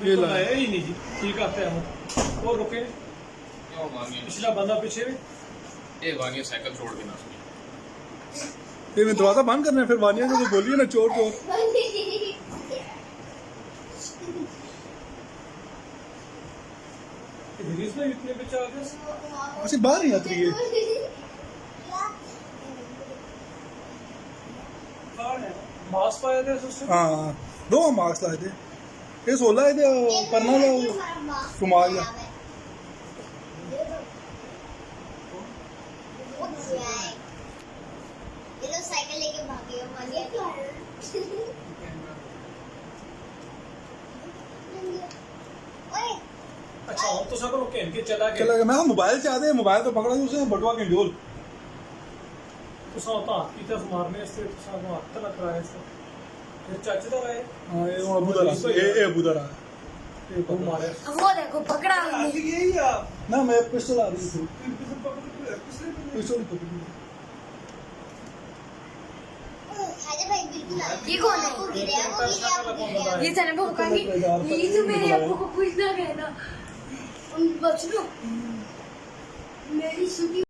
ये तो ला लाया ही नहीं जी। ठीक आते हैं हम और रुके क्यों मांगे पिछला बंदा पीछे भी ये वानिया साइकिल छोड़ के ना उसकी ये मैं दरवाजा बंद करना है फिर वानिया को तो बोलिए ना चोर चोर रिलीज में इतने पे चार्जेस अच्छा बाहर ही आती है मास्क पाया थे उससे हाँ 2 मार्क्स लाए थे ये 16 आए थे पन्ना का कुमार या साइकिल लेके भागे हो मानिया ओए अच्छा हम तो सब रुके इनके चला चला गया गया मैं मोबाइल से आते मोबाइल तो पकड़ा था उसे बटवा के डोल तो होता की तरफ मारने से तो सब हाथ तक कराया से फिर चाचे दर आए हाँ ये अबू दरा ये अबू दरा ये को मारे वो देखो पकड़ा हमने यही है ना मैं पिस्टल आ रही थी पिस्टल पकड़ी आजा भाई बिल्कुल ये कौन है वो गिरे वो गिरे ये ये जाने वो कहीं ये तो मेरे अब्बू को पूछना कहना उन बच्चों मेरी छुट्टी